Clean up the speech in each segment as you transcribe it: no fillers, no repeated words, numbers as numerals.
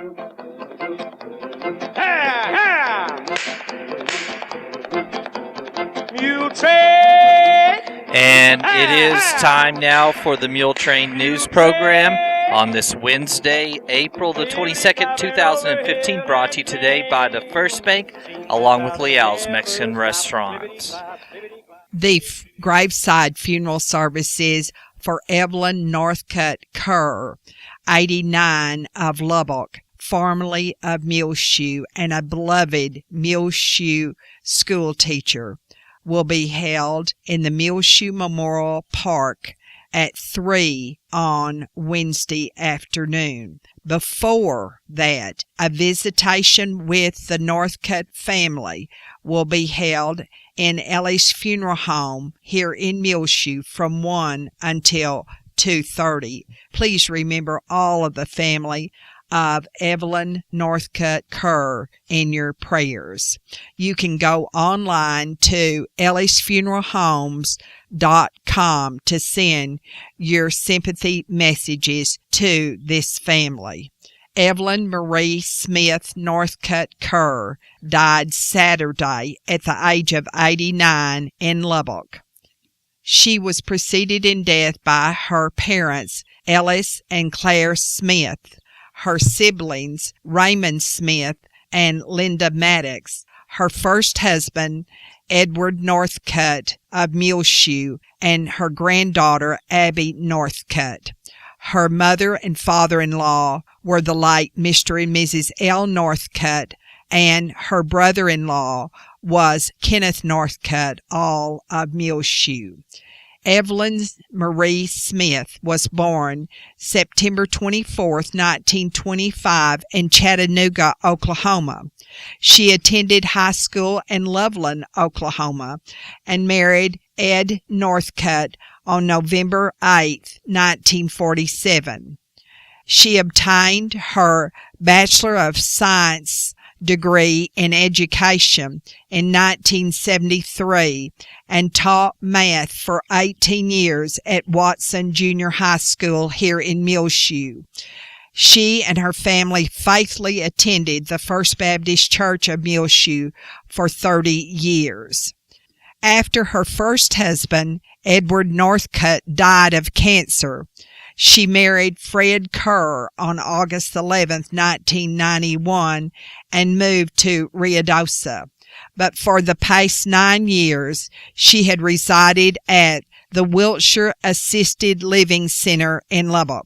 Muletrain! And it is time now for the Muletrain News Program on this Wednesday, April the 22nd, 2015, brought to you today by the First Bank, along with Leal's Mexican Restaurant. The graveside funeral services for Evelyn Northcutt Kerr, 89, of Lubbock, formerly of Muleshoe, and a beloved Muleshoe school teacher, will be held in the Muleshoe Memorial Park at 3 on Wednesday afternoon. Before that, a visitation with the Northcutt family will be held in Ellis Funeral Home here in Muleshoe from 1 until 2:30. Please remember all of the family of Evelyn Northcutt Kerr in your prayers. You can go online to ellisfuneralhomes.com to send your sympathy messages to this family. Evelyn Marie Smith Northcutt Kerr died Saturday at the age of 89 in Lubbock. She was preceded in death by her parents, Ellis and Claire Smith, her siblings, Raymond Smith and Linda Maddox, her first husband, Edward Northcutt of Muleshoe, and her granddaughter, Abby Northcutt. Her mother and father-in-law were the late Mr. and Mrs. L. Northcutt, and her brother-in-law was Kenneth Northcutt, all of Muleshoe. Evelyn Marie Smith was born September 24, 1925, in Chattanooga, Oklahoma. She attended high school in Loveland, Oklahoma, and married Ed Northcutt on November 8, 1947. She obtained her Bachelor of Science degree in education in 1973 and taught math for 18 years at Watson Junior High School here in Muleshoe. She and her family faithfully attended the First Baptist Church of Muleshoe for 30 years. After her first husband, Edward Northcutt, died of cancer, she married Fred Kerr on August 11, 1991, and moved to Ruidoso. But for the past 9 years, she had resided at the Wiltshire Assisted Living Center in Lubbock.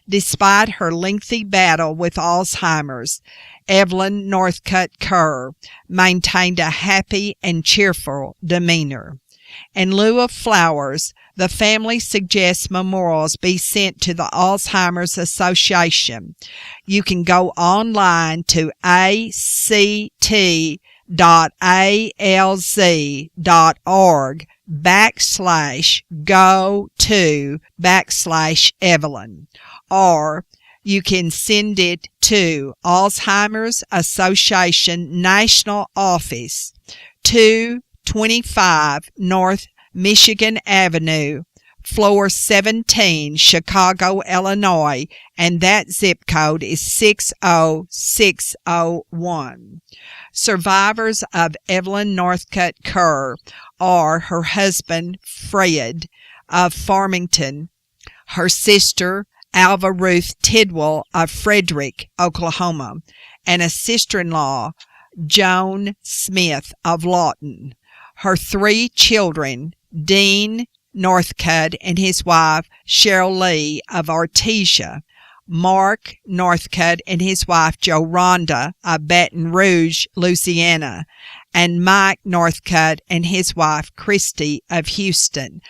Despite her lengthy battle with Alzheimer's, Evelyn Northcutt Kerr maintained a happy and cheerful demeanor. In lieu of flowers, the family suggests memorials be sent to the Alzheimer's Association. You can go online to act.alz.org/go/Evelyn, or you can send it to Alzheimer's Association National Office, 225 North Michigan Avenue, floor 17, Chicago, Illinois, and that zip code is 60601. Survivors of Evelyn Northcutt Kerr are her husband, Fred, of Farmington, her sister, Alva Ruth Tidwell of Frederick, Oklahoma, and a sister-in-law, Joan Smith of Lawton. Her 3 children, Dean Northcutt and his wife, Cheryl Lee of Artesia, Mark Northcutt and his wife, Jo Rhonda of Baton Rouge, Louisiana, and Mike Northcutt and his wife, Christy of Houston.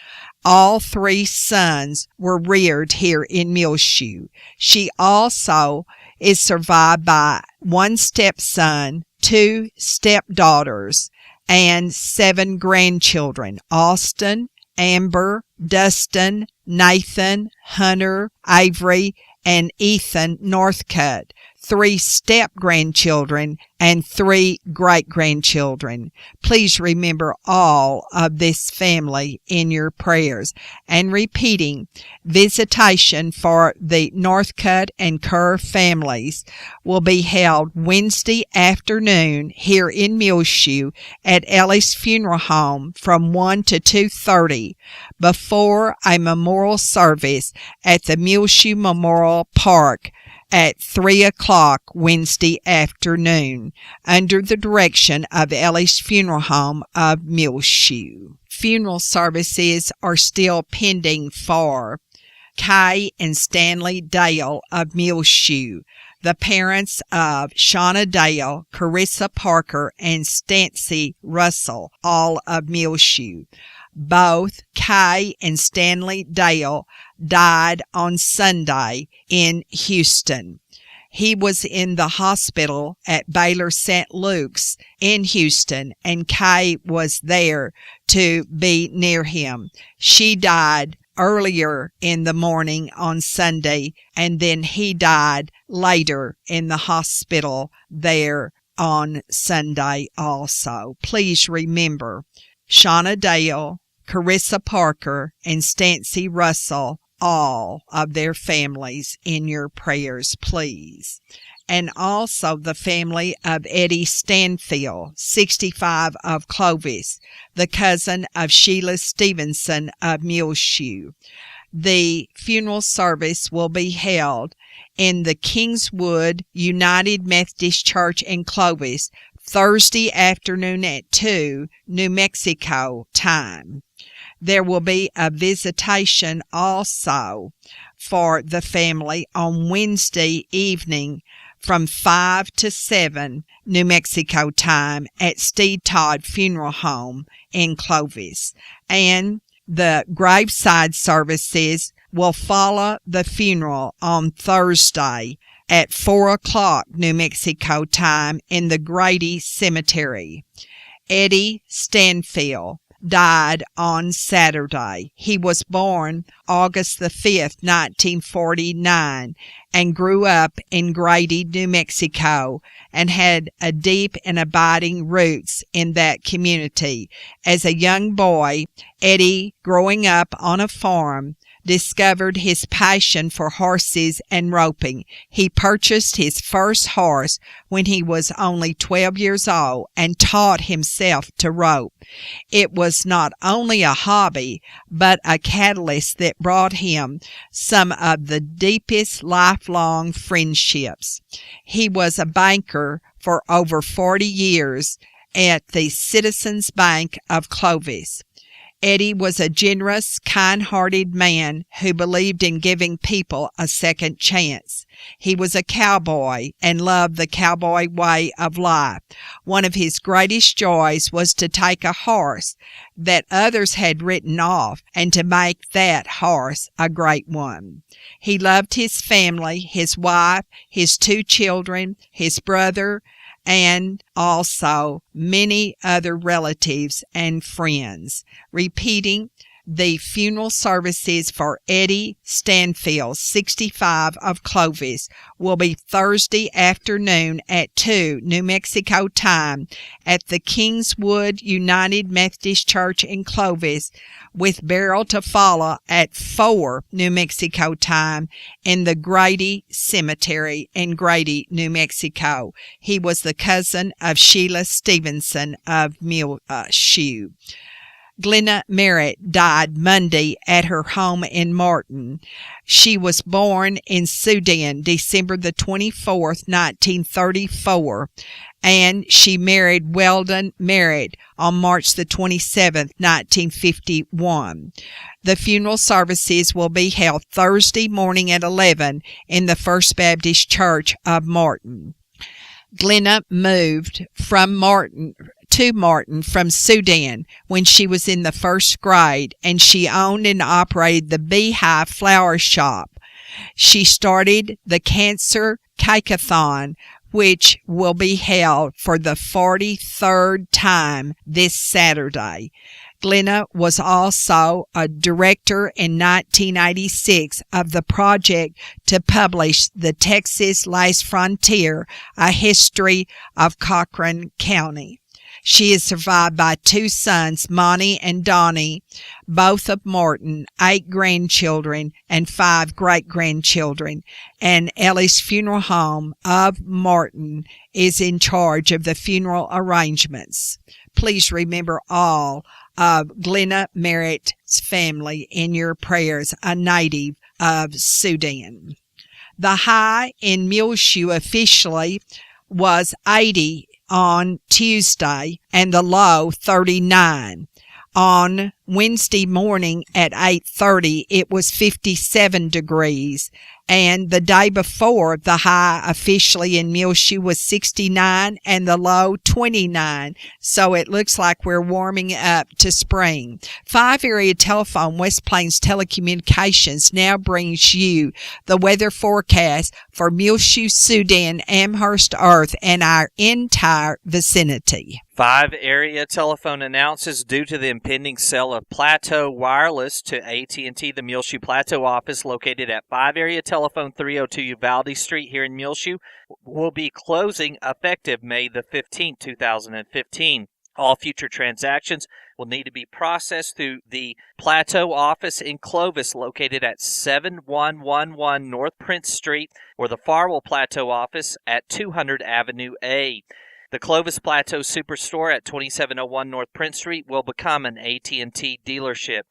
All 3 sons were reared here in Muleshoe. She also is survived by 1 stepson, 2 stepdaughters, and 7 grandchildren: Austin, Amber, Dustin, Nathan, Hunter, Avery, and Ethan Northcutt. 3 step-grandchildren, and 3 great-grandchildren. Please remember all of this family in your prayers. And repeating, visitation for the Northcutt and Kerr families will be held Wednesday afternoon here in Muleshoe at Ellis Funeral Home from 1 to 2:30 before a memorial service at the Muleshoe Memorial Park at 3 o'clock Wednesday afternoon under the direction of Ellis Funeral Home of Muleshoe. Funeral services are still pending for Kay and Stanley Dale of Muleshoe, the parents of Shauna Dale, Carissa Parker, and Stancy Russell, all of Muleshoe. Both Kay and Stanley Dale died on Sunday in Houston. He was in the hospital at Baylor St. Luke's in Houston, and Kay was there to be near him. She died earlier in the morning on Sunday, and then he died later in the hospital there on Sunday also. Please remember Shauna Dale, Carissa Parker, and Stancy Russell, all of their families in your prayers, please. And also the family of Eddie Stanfield, 65 of Clovis, the cousin of Sheila Stevenson of Muleshoe. The funeral service will be held in the Kingswood United Methodist Church in Clovis Thursday afternoon at 2 New Mexico time. There will be a visitation also for the family on Wednesday evening from 5 to 7 New Mexico time at Steve Todd Funeral Home in Clovis. And the graveside services will follow the funeral on Thursday at 4 o'clock New Mexico time in the Grady Cemetery. Eddie Stanfield died on Saturday. He was born August the 5th, 1949, and grew up in Grady, New Mexico, and had a deep and abiding roots in that community. As a young boy, Eddie, growing up on a farm, discovered his passion for horses and roping. He purchased his first horse when he was only 12 years old and taught himself to rope. It was not only a hobby, but a catalyst that brought him some of the deepest lifelong friendships. He was a banker for over 40 years at the Citizens Bank of Clovis. Eddie was a generous, kind-hearted man who believed in giving people a second chance. He was a cowboy and loved the cowboy way of life. One of his greatest joys was to take a horse that others had written off and to make that horse a great one. He loved his family, his wife, his 2 children, his brother, and also many other relatives and friends. Repeating, the funeral services for Eddie Stanfield, 65 of Clovis, will be Thursday afternoon at 2 New Mexico time at the Kingswood United Methodist Church in Clovis, with burial to follow at 4 New Mexico time in the Grady Cemetery in Grady, New Mexico. He was the cousin of Sheila Stevenson of Muleshoe. Glenna Merritt died Monday at her home in Morton. She was born in Sudan December the 24th, 1934, and she married Weldon Merritt on March the 27th, 1951. The funeral services will be held Thursday morning at 11 in the First Baptist Church of Morton. Glenna moved to Morton from Sudan when she was in the 1st grade, and she owned and operated the Beehive Flower Shop. She started the Cancer Cakeathon, which will be held for the 43rd time this Saturday. Glenna was also a director in 1986 of the project to publish The Texas Last Frontier, A History of Cochran County. She is survived by 2 sons, Monty and Donnie, both of Morton, 8 grandchildren, and 5 great-grandchildren. And Ellis Funeral Home of Morton is in charge of the funeral arrangements. Please remember all of Glenna Merritt's family in your prayers, a native of Sudan. The high in Muleshoe officially was 80 on Tuesday and the low 39. On Wednesday morning at 8:30, it was 57 degrees, and the day before, the high officially in Muleshoe was 69 and the low 29, so it looks like we're warming up to spring. 5 Area Telephone West Plains Telecommunications now brings you the weather forecast for Muleshoe, Sudan, Amherst, Earth, and our entire vicinity. 5 Area Telephone announces due to the impending sale of Plateau Wireless to AT&T, the Muleshoe Plateau office located at 5 Area Telephone 302 Blvd Street here in Muleshoe will be closing effective May the 15th, 2015. All future transactions will need to be processed through the Plateau office in Clovis located at 7111 North Prince Street or the Farwell Plateau office at 200 Avenue A. The Clovis Plateau Superstore at 2701 North Prince Street will become an AT&T dealership.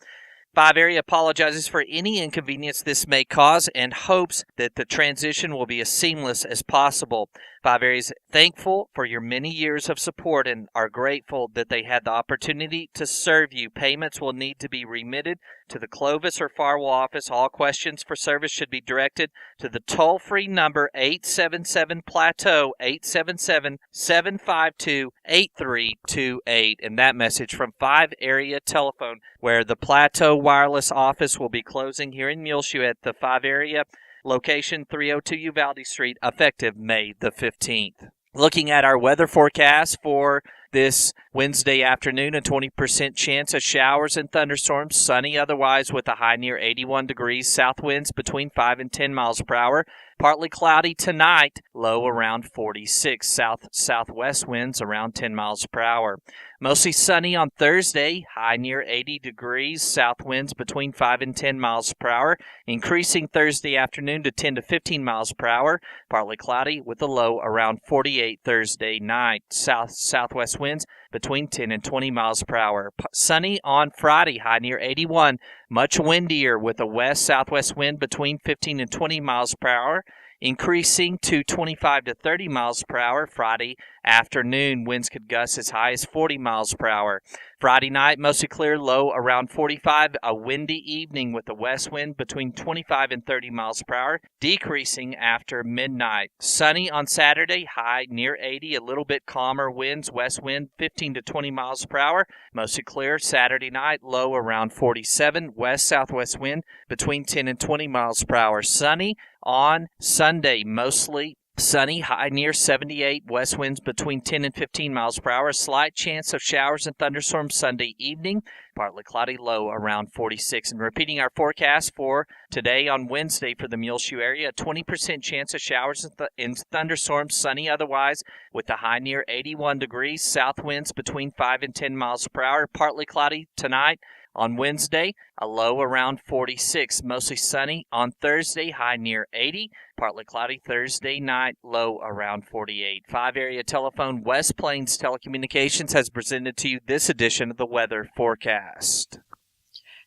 5 Area apologizes for any inconvenience this may cause and hopes that the transition will be as seamless as possible. 5 Area is thankful for your many years of support and are grateful that they had the opportunity to serve you. Payments will need to be remitted to the Clovis or Farwell office. All questions for service should be directed to the toll-free number 877-PLATEAU, 877-752-8328. And that message from 5 Area Telephone, where the Plateau Wireless office will be closing here in Muleshoe at the 5 Area location 302 Uvalde Street, effective May the 15th. Looking at our weather forecast for this Wednesday afternoon, a 20% chance of showers and thunderstorms, sunny otherwise with a high near 81 degrees, south winds between 5 and 10 miles per hour. Partly cloudy tonight, low around 46, south-southwest winds around 10 miles per hour. Mostly sunny on Thursday, high near 80 degrees, south winds between 5 and 10 miles per hour, increasing Thursday afternoon to 10 to 15 miles per hour. Partly cloudy with a low around 48 Thursday night, south-southwest winds between 10 and 20 miles per hour. Sunny on Friday, high near 81, much windier with a west-southwest wind between 15 and 20 miles per hour, increasing to 25 to 30 miles per hour. Friday afternoon, winds could gust as high as 40 miles per hour. Friday night, mostly clear, low around 45, a windy evening with a west wind between 25 and 30 miles per hour, decreasing after midnight. Sunny on Saturday, high near 80, a little bit calmer winds, west wind 15 to 20 miles per hour, mostly clear. Saturday night, low around 47, west-southwest wind between 10 and 20 miles per hour. Sunny on Sunday, mostly sunny, high near 78, west winds between 10 and 15 miles per hour. Slight chance of showers and thunderstorms Sunday evening. Partly cloudy, low around 46. And repeating our forecast for today on Wednesday for the Muleshoe area, a 20% chance of showers and thunderstorms, sunny otherwise, with a high near 81 degrees. South winds between 5 and 10 miles per hour. Partly cloudy tonight. On Wednesday, a low around 46, mostly sunny. On Thursday, high near 80, partly cloudy. Thursday night, low around 48. 5 Area Telephone West Plains Telecommunications has presented to you this edition of the weather forecast.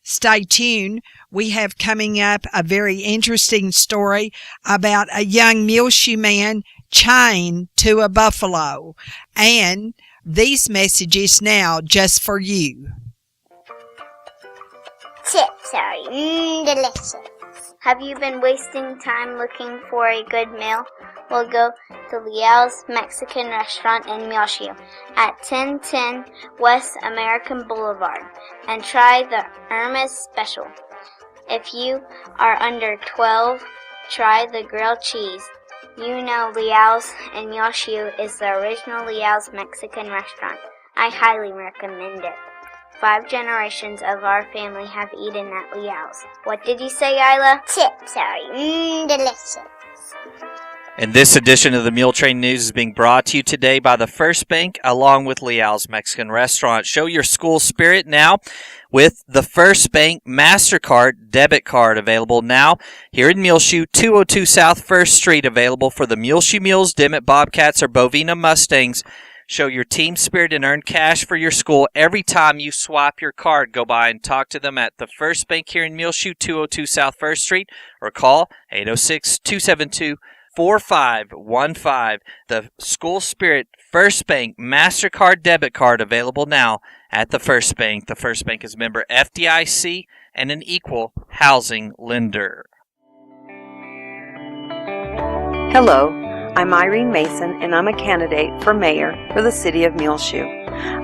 Stay tuned. We have coming up a very interesting story about a young Muleshoe man chained to a buffalo. And these messages now just for you. Chips are delicious. Have you been wasting time looking for a good meal? Well, go to Leal's Mexican Restaurant in Muleshoe at 1010 West American Boulevard and try the Irma's Special. If you are under 12, try the grilled cheese. You know Leal's in Muleshoe is the original Leal's Mexican restaurant. I highly recommend it. 5 generations of our family have eaten at Liao's. What did you say, Isla? Chips are delicious. And this edition of the Muletrain News is being brought to you today by the First Bank, along with Liao's Mexican Restaurant. Show your school spirit now with the First Bank MasterCard debit card, available now here in Muleshoe, 202 South 1st Street, available for the Muleshoe Mules, Dimmitt Bobcats, or Bovina Mustangs. Show your team spirit and earn cash for your school every time you swap your card. Go by and talk to them at the First Bank here in Muleshoe, 202 South 1st Street, or call 806-272-4515. The School Spirit First Bank MasterCard debit card, available now at the First Bank. The First Bank is a member FDIC and an equal housing lender. Hello, I'm Irene Mason, and I'm a candidate for mayor for the city of Muleshoe.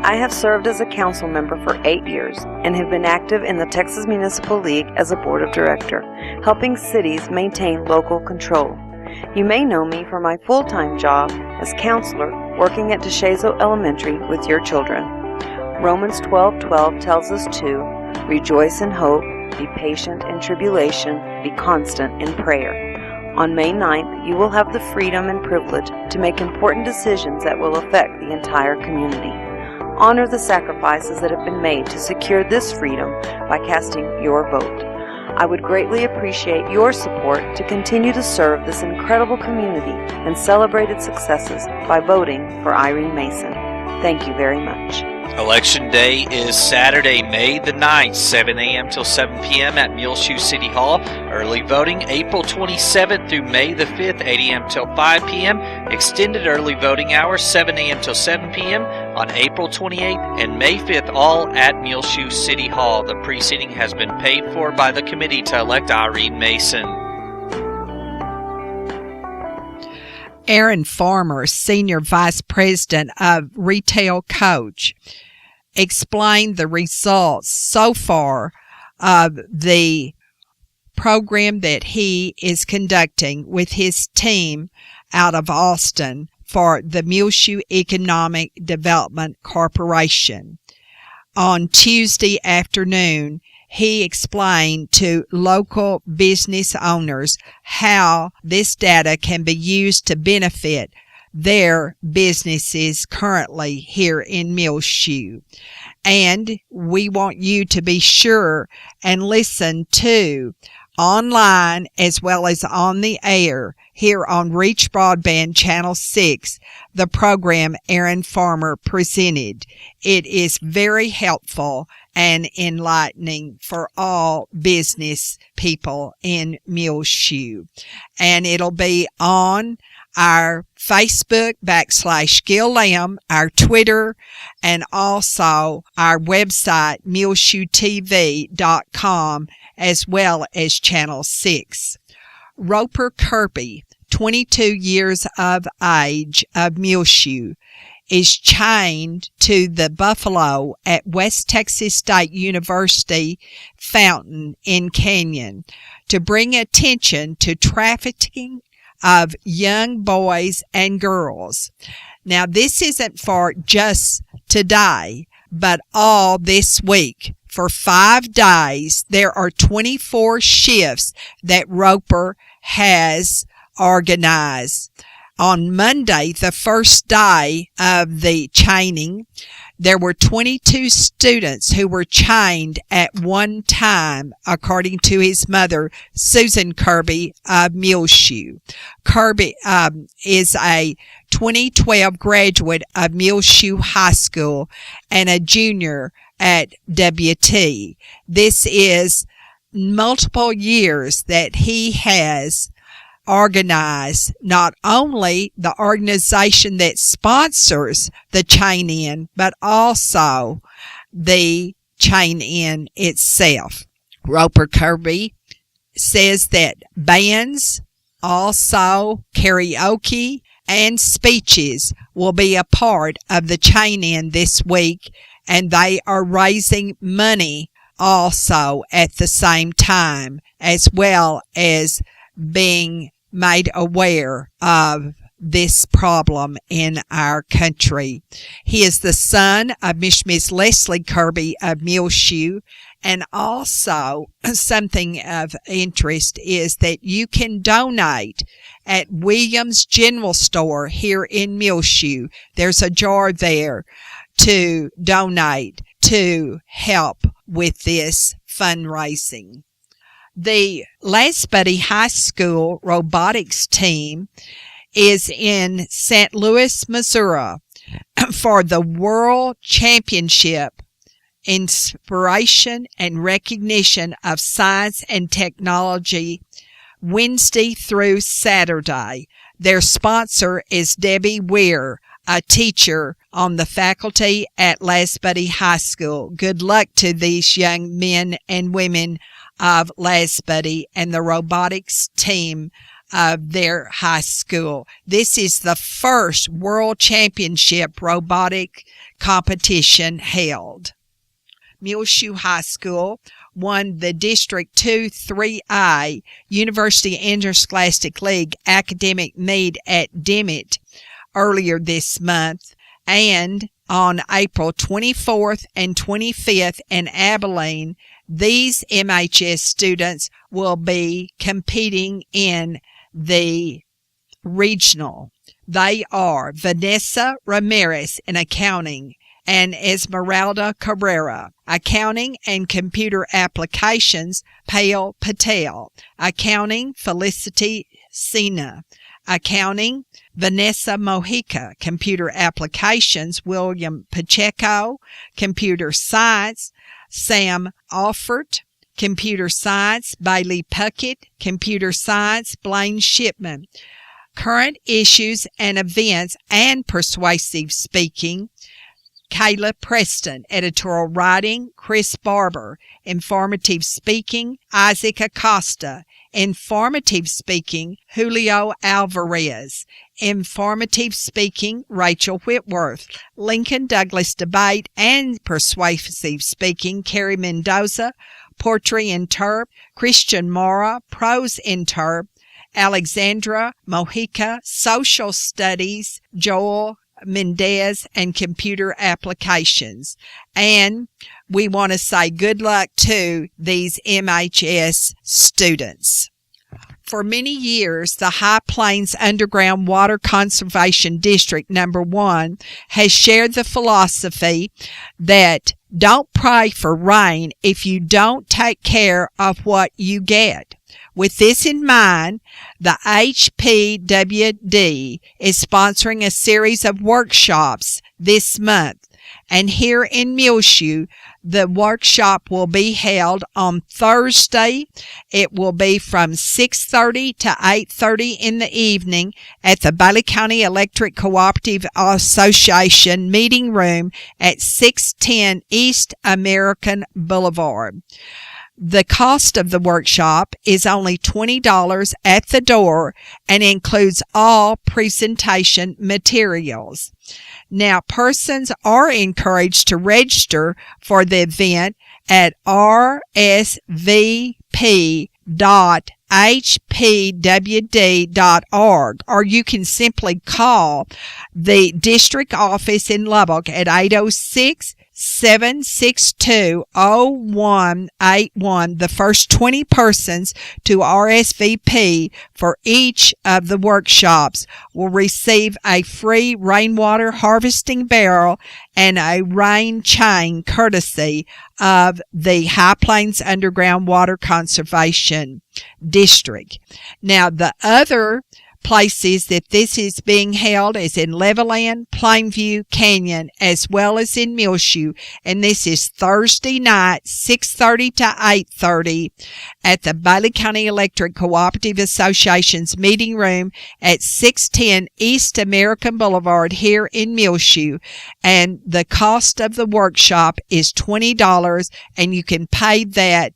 I have served as a council member for 8 years and have been active in the Texas Municipal League as a board of director, helping cities maintain local control. You may know me for my full-time job as counselor working at DeShazo Elementary with your children. Romans 12:12 tells us to rejoice in hope, be patient in tribulation, be constant in prayer. On May 9th, you will have the freedom and privilege to make important decisions that will affect the entire community. Honor the sacrifices that have been made to secure this freedom by casting your vote. I would greatly appreciate your support to continue to serve this incredible community and celebrate its successes by voting for Irene Mason. Thank you very much. Election Day is Saturday, May the 9th, 7 a.m. till 7 p.m. at Muleshoe City Hall. Early voting April 27th through May the 5th, 8 a.m. till 5 p.m. Extended early voting hours, 7 a.m. till 7 p.m. on April 28th and May 5th, all at Muleshoe City Hall. The preceding has been paid for by the committee to elect Irene Mason. Aaron Farmer, Senior Vice President of Retail Coach, explained the results so far of the program that he is conducting with his team out of Austin for the Muleshoe Economic Development Corporation. On Tuesday afternoon, he explained to local business owners how this data can be used to benefit their businesses currently here in Muleshoe. And we want you to be sure and listen to online as well as on the air here on Reach Broadband Channel 6, the program Aaron Farmer presented. It is very helpful and enlightening for all business people in Muleshoe. And it'll be on our Facebook /Gil Lamb, our Twitter, and also our website, muleshoetv.com, as well as Channel 6. Roper Kirby, 22 years of age, of Muleshoe, is chained to the buffalo at West Texas State University Fountain in Canyon to bring attention to trafficking of young boys and girls. Now, this isn't for just today, but all this week. For 5 days, there are 24 shifts that Roper has organized. On Monday, the first day of the chaining, there were 22 students who were chained at one time, according to his mother, Susan Kirby of Muleshoe. Kirby is a 2012 graduate of Muleshoe High School and a junior at WT. This is multiple years that he has organized not only the organization that sponsors the chain-in, but also the chain-in itself. Roper Kirby says that bands, also karaoke, and speeches will be a part of the chain-in this week, and they are raising money also at the same time, as well as being made aware of this problem in our country. He is the son of Miss Leslie Kirby of Muleshoe, and also something of interest is that you can donate at Williams General Store here in Muleshoe. There's a jar there to donate to help with this fundraising. The Last Buddy High School robotics team is in St. Louis, Missouri for the World Championship Inspiration and Recognition of Science and Technology, Wednesday through Saturday. Their sponsor is Debbie Weir, a teacher on the faculty at Last Buddy High School. Good luck to these young men and women of Last Buddy and the robotics team of their high school. This is the first World Championship robotic competition held. Muleshoe High School won the District 2-3I University Interscholastic League academic meet at Dimmitt earlier this month, and on April 24th and 25th in Abilene, these MHS students will be competing in the regional. They are Vanessa Ramirez in accounting and Esmeralda Cabrera. Accounting and computer applications, Payal Patel. Accounting, Felicity Sina. Accounting, Vanessa Mojica. Computer applications, William Pacheco. Computer science, Sam Alford. Computer science, Bailey Puckett. Computer science, Blaine Shipman. Current issues and events and persuasive speaking, Kayla Preston. Editorial writing, Chris Barber. Informative speaking, Isaac Acosta. Informative speaking, Julio Alvarez. Informative speaking, Rachel Whitworth. Lincoln Douglas debate and persuasive speaking, Carrie Mendoza. Poetry interp, Christian Mora. Prose interp, Alexandra Mojica. Social studies, Joel Mendez, and computer applications. And we want to say good luck to these MHS students. For many years, the High Plains Underground Water Conservation District Number 1 has shared the philosophy that don't pray for rain if you don't take care of what you get. With this in mind, the HPWD is sponsoring a series of workshops this month. And here in Muleshoe, the workshop will be held on Thursday. It will be from 6:30 to 8:30 in the evening at the Bailey County Electric Cooperative Association meeting room at 610 East American Boulevard. The cost of the workshop is only $20 at the door and includes all presentation materials. Now, persons are encouraged to register for the event at rsvp.hpwd.org, or you can simply call the district office in Lubbock at 806-762-0181. The first 20 persons to RSVP for each of the workshops will receive a free rainwater harvesting barrel and a rain chain courtesy of the High Plains Underground Water Conservation District. Now, the other places that this is being held is in Levelland, Plainview, Canyon, as well as in Muleshoe, and this is Thursday night, 6:30 to 8:30 at the Bailey County Electric Cooperative Association's meeting room at 610 East American Boulevard here in Muleshoe, and the cost of the workshop is $20, and you can pay that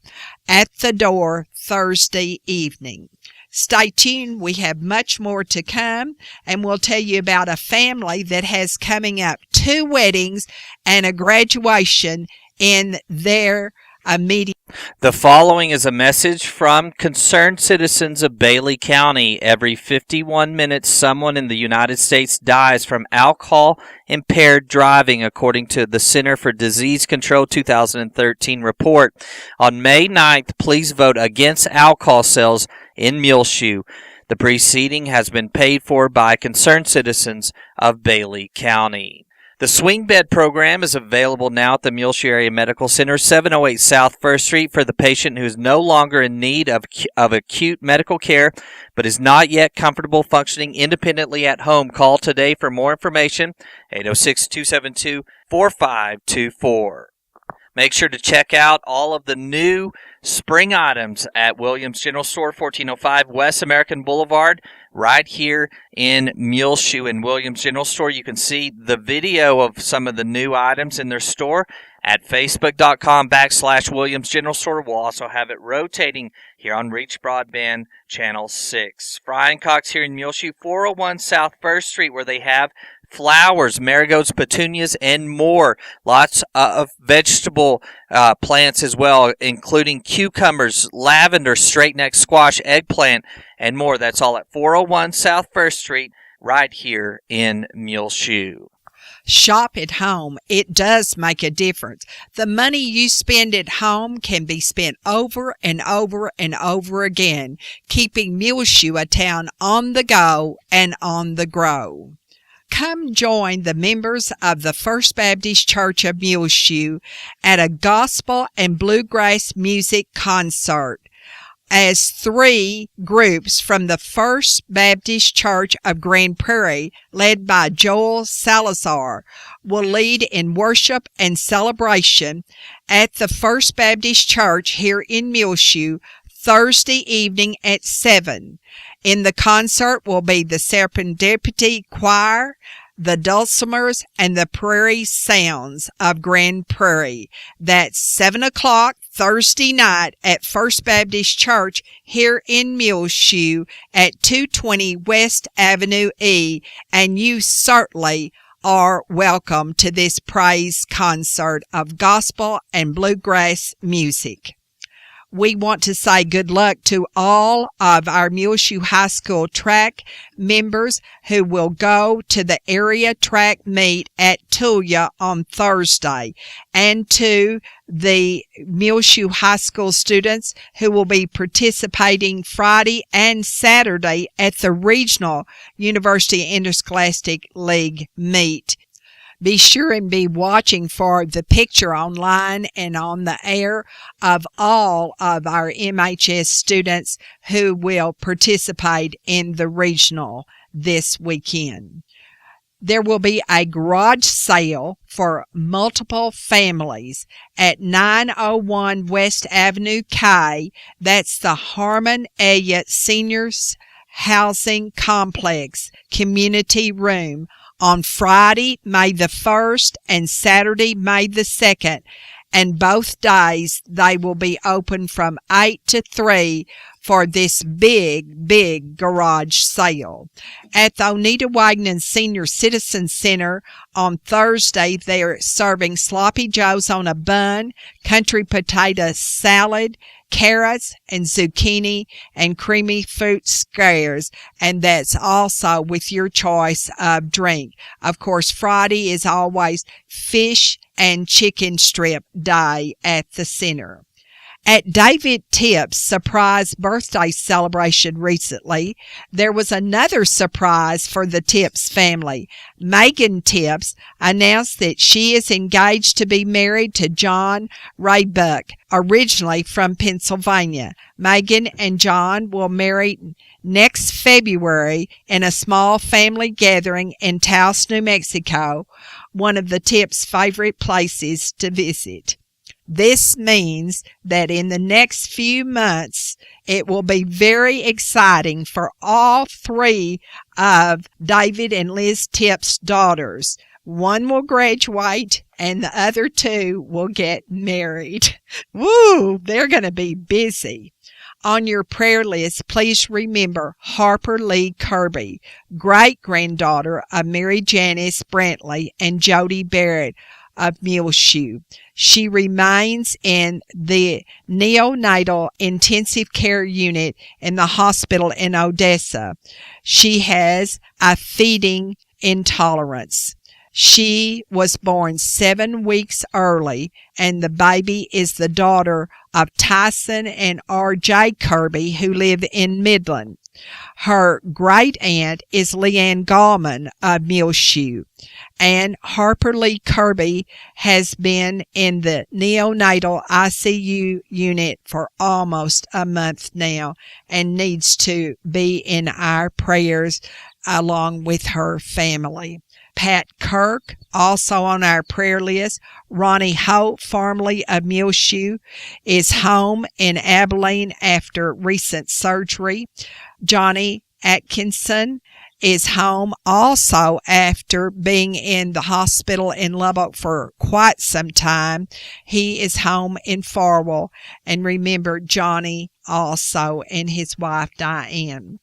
at the door Thursday evening. Stay tuned. We have much more to come, and we'll tell you about a family that has coming up 2 weddings and a graduation in their immediately. The following is a message from concerned citizens of Bailey County. Every 51 minutes, someone in the United States dies from alcohol-impaired driving, according to the Center for Disease Control 2013 report. On May 9th, please vote against alcohol sales in Muleshoe. The proceeding has been paid for by concerned citizens of Bailey County. The Swing Bed program is available now at the Muleshoe Area Medical Center, 708 South 1st Street, for the patient who is no longer in need of acute medical care but is not yet comfortable functioning independently at home. Call today for more information, 806-272-4524. Make sure to check out all of the new spring items at Williams General Store, 1405 West American Boulevard, right here in Muleshoe in Williams General Store. You can see the video of some of the new items in their store at facebook.com/Williams General Store. We'll also have it rotating here on Reach Broadband Channel 6. Fry and Cox here in Muleshoe, 401 South 1st Street, where they have flowers, marigolds, petunias, and more. Lots of vegetable plants as well, including cucumbers, lavender, straight-neck squash, eggplant, and more. That's all at 401 South 1st Street, right here in Muleshoe. Shop at home. It does make a difference. The money you spend at home can be spent over and over and over again, keeping Muleshoe a town on the go and on the grow. Come join the members of the First Baptist Church of Muleshoe at a gospel and bluegrass music concert, as 3 groups from the First Baptist Church of Grand Prairie, led by Joel Salazar, will lead in worship and celebration at the First Baptist Church here in Muleshoe Thursday evening at 7. In the concert will be the Serendipity Choir, the Dulcimers, and the Prairie Sounds of Grand Prairie. That's 7 o'clock Thursday night at First Baptist Church here in Muleshoe at 220 West Avenue E, and you certainly are welcome to this praise concert of gospel and bluegrass music. We want to say good luck to all of our Muleshoe High School track members who will go to the area track meet at Tulia on Thursday, and to the Muleshoe High School students who will be participating Friday and Saturday at the Regional University Interscholastic League meet. Be sure and be watching for the picture online and on the air of all of our MHS students who will participate in the regional this weekend. There will be a garage sale for multiple families at 901 West Avenue K. That's the Harmon Elliott Seniors Housing Complex Community Room on Friday, May the 1st, and Saturday, May the 2nd. And both days they will be open from 8 to 3 for this big garage sale. At the Oneida Wagner Senior Citizen Center on Thursday, they're serving sloppy joes on a bun, country potato salad, carrots and zucchini, and creamy fruit squares, and that's also with your choice of drink. Of course, Friday is always fish and chicken strip day at the center. At David Tipp's surprise birthday celebration recently, there was another surprise for the Tipps family. Megan Tipps announced that she is engaged to be married to John Raybuck, originally from Pennsylvania. Megan and John will marry next February in a small family gathering in Taos, New Mexico, one of the Tipps' favorite places to visit. This means that in the next few months, it will be very exciting for all 3 of David and Liz Tipps' daughters. One will graduate and the other 2 will get married. Woo! They're going to be busy. On your prayer list, please remember Harper Lee Kirby, great-granddaughter of Mary Janice Brantley and Jody Barrett, of Muleshoe. She remains in the neonatal intensive care unit in the hospital in Odessa. She has a feeding intolerance. She was born 7 weeks early, and the baby is the daughter of Tyson and R.J. Kirby, who live in Midland. Her great aunt is Leanne Gallman of Muleshoe, and Harper Lee Kirby has been in the neonatal ICU unit for almost a month now and needs to be in our prayers along with her family. Pat Kirk, also on our prayer list. Ronnie Hope, formerly of Muleshoe, is home in Abilene after recent surgery. Johnny Atkinson is home also after being in the hospital in Lubbock for quite some time. He is home in Farwell. And remember Johnny also and his wife Diane.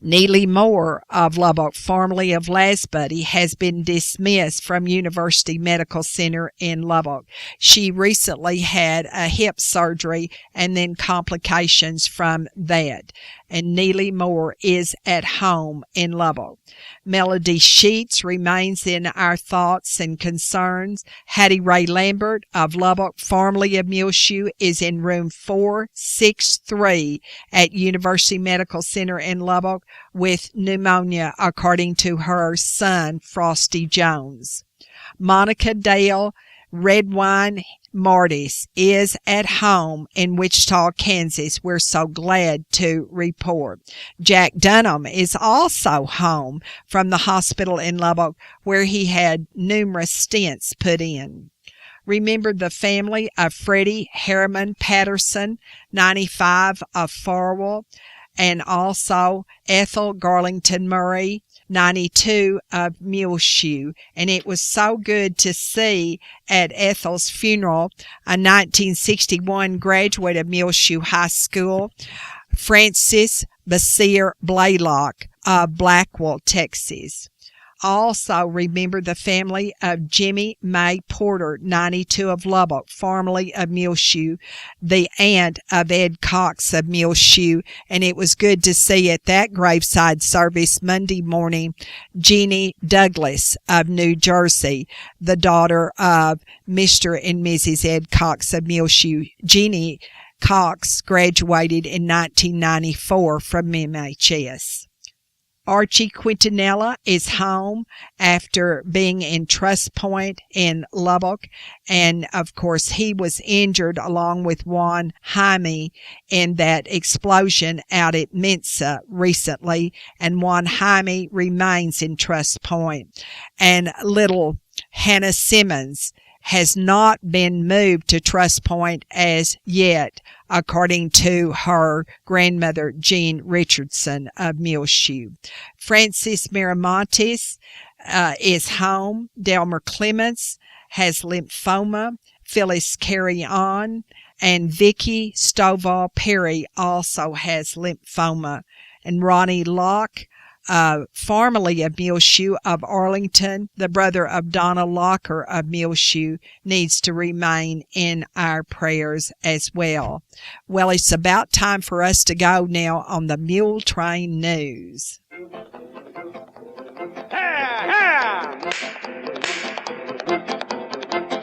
Neely Moore of Lubbock, formerly of Lasbuddy, has been dismissed from University Medical Center in Lubbock. She recently had a hip surgery and then complications from that. And Neely Moore is at home in Lubbock. Melody Sheets remains in our thoughts and concerns. Hattie Ray Lambert of Lubbock, formerly of Muleshoe, is in room 463 at University Medical Center in Lubbock with pneumonia, according to her son, Frosty Jones. Monica Dale Redwine Martis is at home in Wichita, Kansas. We're so glad to report. Jack Dunham is also home from the hospital in Lubbock, where he had numerous stents put in. Remember the family of Freddie Harriman Patterson, 95, of Farwell, and also Ethel Garlington Murray, 92, of Muleshoe. And it was so good to see at Ethel's funeral a 1961 graduate of Muleshoe High School, Francis Basir Blaylock of Blackwell, Texas. Also remember the family of Jimmy May Porter, 92, of Lubbock, formerly of Muleshoe, the aunt of Ed Cox of Muleshoe, and it was good to see at that graveside service Monday morning Jeannie Douglas of New Jersey, the daughter of Mr. and Mrs. Ed Cox of Muleshoe. Jeannie Cox graduated in 1994 from MHS. Archie Quintanilla is home after being in Trust Point in Lubbock. And, of course, he was injured along with Juan Jaime in that explosion out at Mensa recently. And Juan Jaime remains in Trust Point. And little Hannah Simmons has not been moved to Trust Point as yet, according to her grandmother, Jean Richardson of Muleshoe. Francis Miramontes is home. Delmer Clements has lymphoma. Phyllis Carry On. And Vicky Stovall Perry also has lymphoma. And Ronnie Locke, formerly of Muleshoe of Arlington, the brother of Donna Locker of Muleshoe, needs to remain in our prayers as well. Well, it's about time for us to go now on the Muletrain News.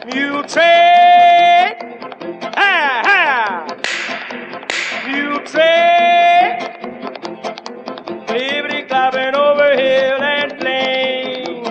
Muletrain! Ha ha! Muletrain! Blvd climbing over hill and plain.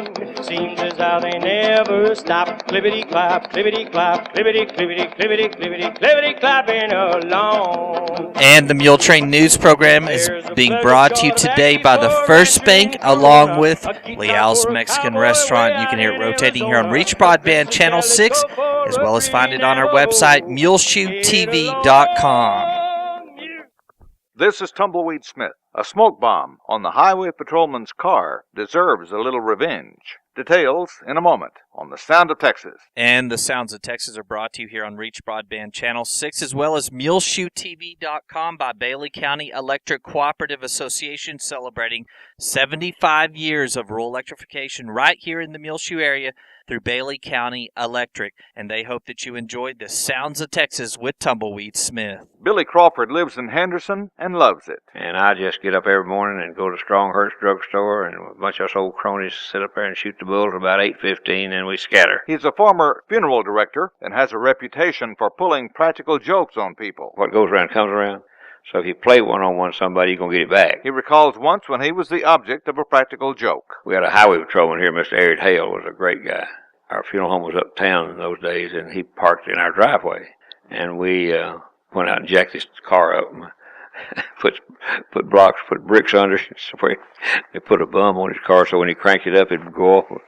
Seems as how they never stop. Blvd clap, blvd clap, blvd, blvd, blvd, blvd, blvd clapping along. And the Muletrain News program is being brought to you today by the First Bank, along with Leal's Mexican Restaurant. You can hear it rotating here on Reach Broadband Channel 6, as well as find it on our website, muleshoetv.com. This is Tumbleweed Smith. A smoke bomb on the highway patrolman's car deserves a little revenge. Details in a moment on The Sound of Texas. And the Sounds of Texas are brought to you here on Reach Broadband Channel 6, as well as MuleshoeTV.com by Bailey County Electric Cooperative Association, celebrating 75 years of rural electrification right here in the Muleshoe area through Bailey County Electric, and they hope that you enjoyed the Sounds of Texas with Tumbleweed Smith. Billy Crawford lives in Henderson and loves it. And I just get up every morning and go to Stronghurst drugstore, and a bunch of us old cronies sit up there and shoot the bulls about 8:15, and we scatter. He's a former funeral director and has a reputation for pulling practical jokes on people. What goes around comes around. So if you play one-on-one somebody, you're going to get it back. He recalls once when he was the object of a practical joke. We had a highway patrolman here, Mr. Eric Hale, was a great guy. Our funeral home was uptown in those days, and he parked in our driveway. And we went out and jacked his car up and put bricks under it. So they put a bum on his car, so when he cranked it up, it'd go off.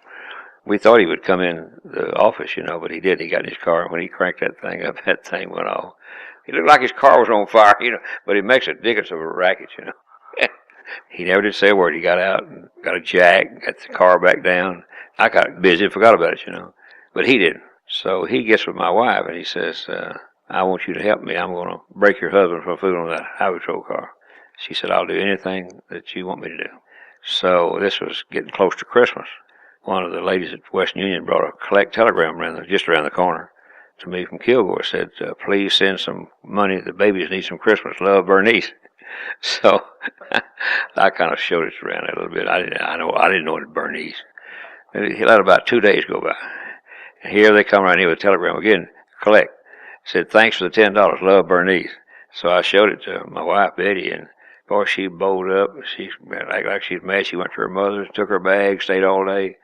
We thought he would come in the office, but he didn't. He got in his car, and when he cranked that thing up, that thing went off. He looked like his car was on fire, but he makes a dickens of a racket, He never did say a word. He got out and got a jack, got the car back down. I got busy and forgot about it, But he didn't. So he gets with my wife, and he says, I want you to help me. I'm going to break your husband for food on that highway patrol car. She said, I'll do anything that you want me to do. So this was getting close to Christmas. One of the ladies at Western Union brought a collect telegram just around the corner to me from Kilgore. Said, please send some money. The babies need some Christmas. Love, Bernice. So I kind of showed it around a little bit. I didn't know it was Bernice. He let about 2 days go by. And here they come around here with a telegram again, collect. Said, thanks for the $10. Love, Bernice. So I showed it to my wife, Betty, and boy, she bowled up. She acted like she was mad. She went to her mother's, took her bag, stayed all day.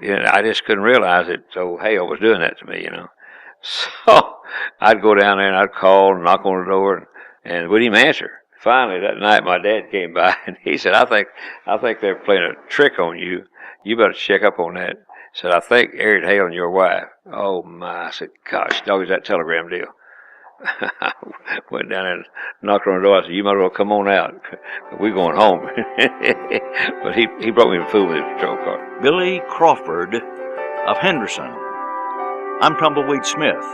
I just couldn't realize that old Hale was doing that to me, So I'd go down there and I'd call and knock on the door and wouldn't even answer. Finally, that night, my dad came by and he said, I think they're playing a trick on you. You better check up on that. He said, I think Eric Hale and your wife. Oh, my. I said, gosh, dog, is that telegram deal? I went down and knocked on the door. I said, you might as well come on out. We're going home. But he brought me food with his patrol car. Billy Crawford of Henderson. I'm Tumbleweed Smith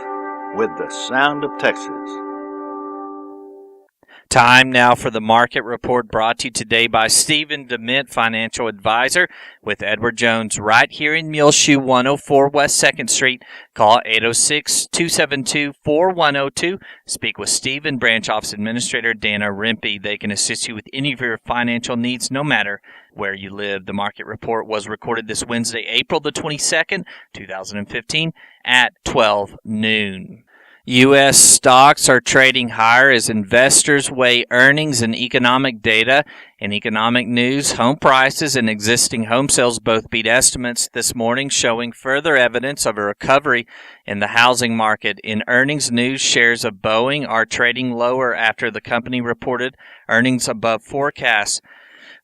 with the Sound of Texas. Time now for the market report brought to you today by Stephen DeMint, financial advisor with Edward Jones right here in Muleshoe, 104 West 2nd Street. Call 806-272-4102. Speak with Stephen, branch office administrator Dana Rimpey. They can assist you with any of your financial needs, no matter where you live. The market report was recorded this Wednesday, April the 22nd, 2015 at 12 noon. U.S. stocks are trading higher as investors weigh earnings and economic data. In economic news, home prices and existing home sales both beat estimates this morning, showing further evidence of a recovery in the housing market. In earnings news, shares of Boeing are trading lower after the company reported earnings above forecasts,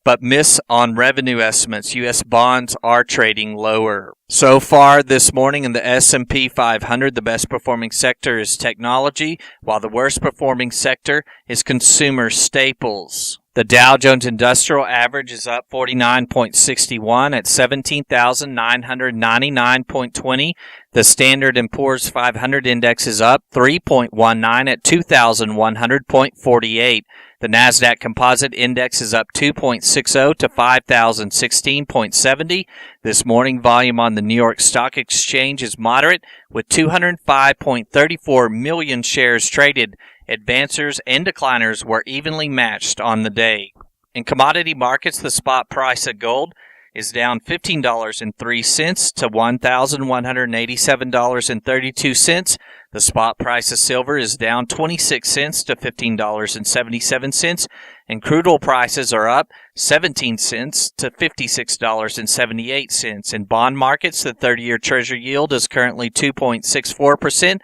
but miss on revenue estimates. U.S. bonds are trading lower. So far this morning in the S&P 500, the best performing sector is technology, while the worst performing sector is consumer staples. The Dow Jones Industrial Average is up 49.61 at 17,999.20. The Standard & Poor's 500 Index is up 3.19 at 2,100.48. The NASDAQ Composite Index is up 2.60 to 5,016.70. This morning, volume on the New York Stock Exchange is moderate, with 205.34 million shares traded. Advancers and decliners were evenly matched on the day. In commodity markets, the spot price of gold is down $15.03 to $1,187.32. The spot price of silver is down 26 cents to $15.77, and crude oil prices are up 17 cents to $56.78. In bond markets, the 30-year Treasury yield is currently 2.64%,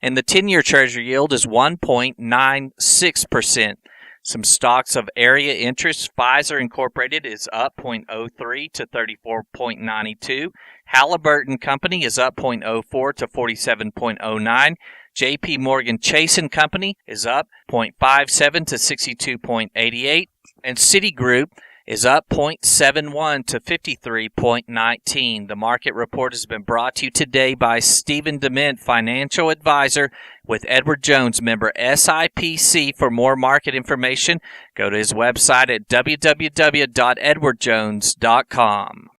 and the 10-year Treasury yield is 1.96%. Some stocks of area interest. Pfizer Incorporated is up 0.03 to 34.92. Halliburton Company is up 0.04 to 47.09. J.P. Morgan Chase & Company is up 0.57 to 62.88. And Citigroup is up 0.71 to 53.19. The market report has been brought to you today by Stephen DeMint, financial advisor with Edward Jones, member SIPC. For more market information, go to his website at www.edwardjones.com.